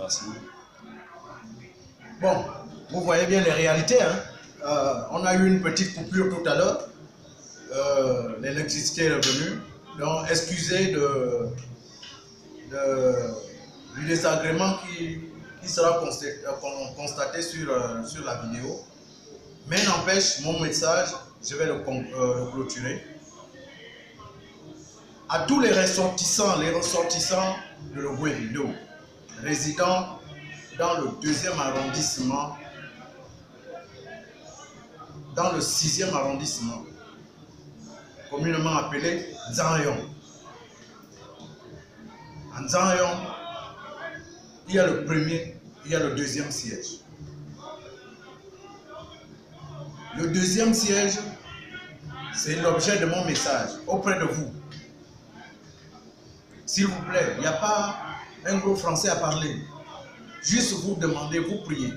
Merci. Bon, vous voyez bien les réalités. On a eu une petite coupure tout à l'heure. L'électricité est revenue. Donc, excusez du désagrément qui sera constaté sur la vidéo. Mais n'empêche, mon message, je vais le clôturer. À tous les ressortissants de Logoué-Vilo, résidant dans le 2e arrondissement, dans le 6e arrondissement, communément appelé Nzanyon. En Nzanyon, il y a le premier, il y a le 2e siège. Le 2e siège, c'est l'objet de mon message auprès de vous. S'il vous plaît, il n'y a pas un gros français à parler. Juste vous demander, vous prier.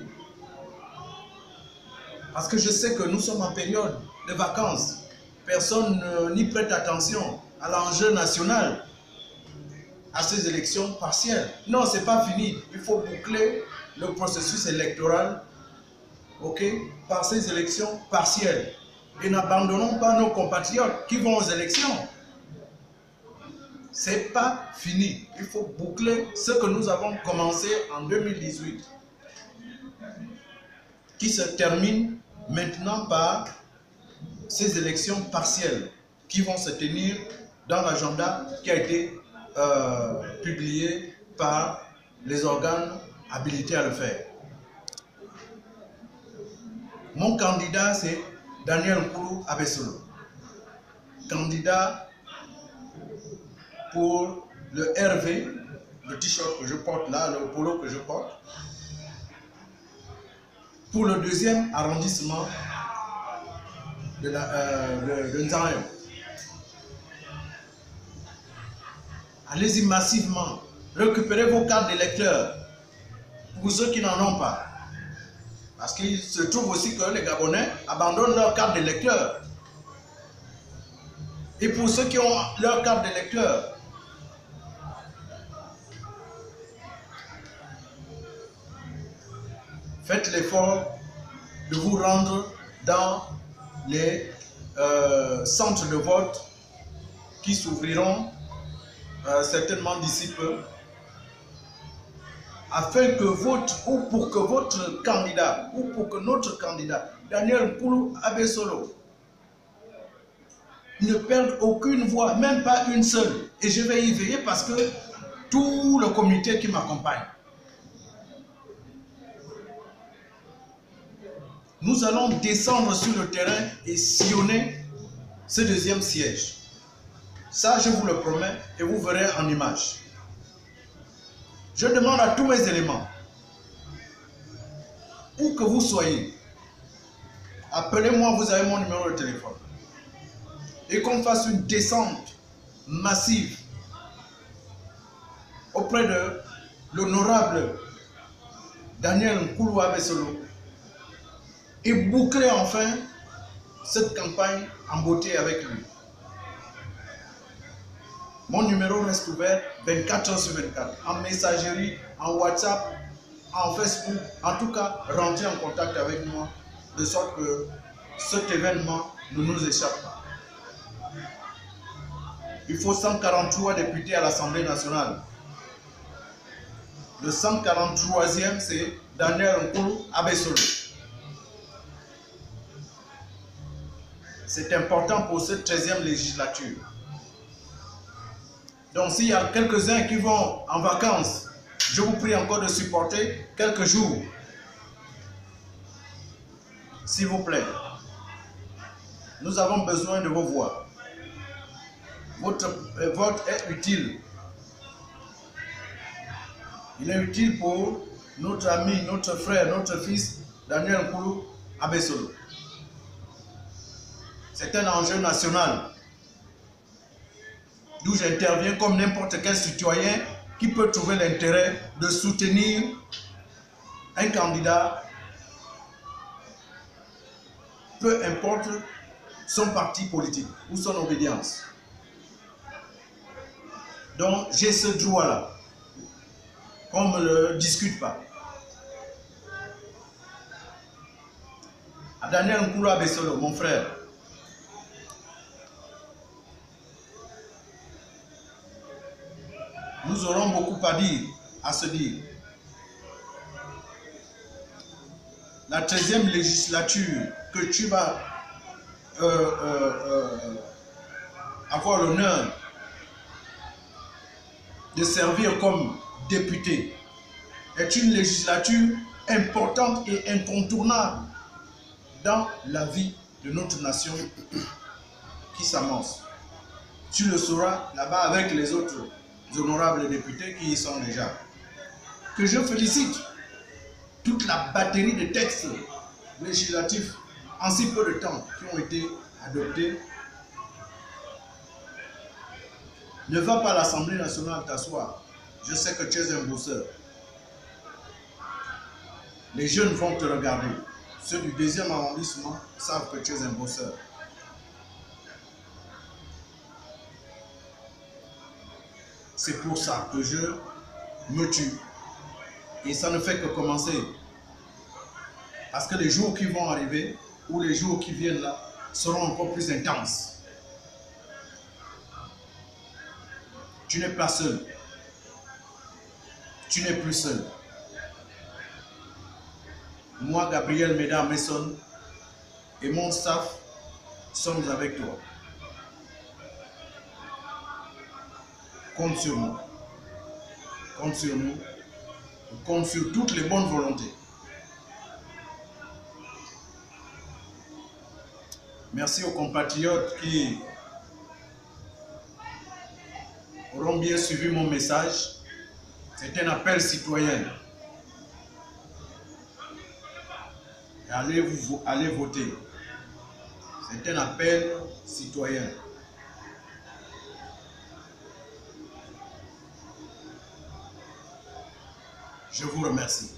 Parce que je sais que nous sommes en période de vacances. Personne n'y prête attention à l'enjeu national, à ces élections partielles. Non, ce n'est pas fini. Il faut boucler le processus électoral, par ces élections partielles. Et n'abandonnons pas nos compatriotes qui vont aux élections. Ce n'est pas fini. Il faut boucler ce que nous avons commencé en 2018, qui se termine maintenant par ces élections partielles qui vont se tenir dans l'agenda qui a été publié par les organes habilités à le faire. Mon candidat, c'est Daniel Nkoulou Abessolo, candidat pour le RV, le t-shirt que je porte là, le polo que je porte, pour le 2e arrondissement de Nzanyon. Allez-y massivement, récupérez vos cartes d'électeurs pour ceux qui n'en ont pas. Parce qu'il se trouve aussi que les Gabonais abandonnent leurs cartes d'électeurs. Et pour ceux qui ont leur carte d'électeur, faites l'effort de vous rendre dans les centres de vote qui s'ouvriront certainement d'ici peu, afin que pour que votre candidat, ou pour que notre candidat, Daniel Nkoulou Abessolo, ne perde aucune voix, même pas une seule. Et je vais y veiller parce que tout le comité qui m'accompagne. Nous allons descendre sur le terrain et sillonner ce 2e siège. Ça, je vous le promets et vous verrez en image. Je demande à tous mes éléments, où que vous soyez, appelez-moi, vous avez mon numéro de téléphone, et qu'on fasse une descente massive auprès de l'honorable Daniel Nkoulou Abessolo et boucler enfin cette campagne en beauté avec lui. Mon numéro reste ouvert 24 heures sur 24, en messagerie, en WhatsApp, en Facebook. En tout cas, rentrez en contact avec moi, de sorte que cet événement ne nous échappe pas. Il faut 143 députés à l'Assemblée nationale. Le 143e, c'est Daniel Nkoulou Abessolo. C'est important pour cette 13e législature. Donc s'il y a quelques-uns qui vont en vacances, je vous prie encore de supporter quelques jours. S'il vous plaît. Nous avons besoin de vos voix. Votre vote est utile. Il est utile pour notre ami, notre frère, notre fils, Daniel Nkoulou Abessolo. C'est un enjeu national, d'où j'interviens comme n'importe quel citoyen qui peut trouver l'intérêt de soutenir un candidat, peu importe son parti politique ou son obédience. Donc j'ai ce droit-là. qu'on ne le discute pas. À Daniel Nkoula Bessolo, mon frère, nous aurons beaucoup à dire, à se dire. La 13e législature que tu vas avoir l'honneur de servir comme député est une législature importante et incontournable dans la vie de notre nation qui s'amorce. Tu le sauras là-bas avec les autres honorables députés qui y sont déjà. Que je félicite toute la batterie de textes législatifs en si peu de temps qui ont été adoptés. Ne va pas à l'Assemblée nationale t'asseoir. Je sais que tu es un bosseur. Les jeunes vont te regarder. Ceux du 2e arrondissement savent que tu es un bosseur. C'est pour ça que je me tue. Et ça ne fait que commencer. Parce que les jours qui vont arriver, ou les jours qui viennent là, seront encore plus intenses. Tu n'es pas seul. Tu n'es plus seul. Moi, Gabriel Messon et mon staff sommes avec toi. Compte sur nous. Compte sur nous. Compte sur toutes les bonnes volontés. Merci aux compatriotes qui auront bien suivi mon message. C'est un appel citoyen. Allez voter. C'est un appel citoyen. Je vous remercie.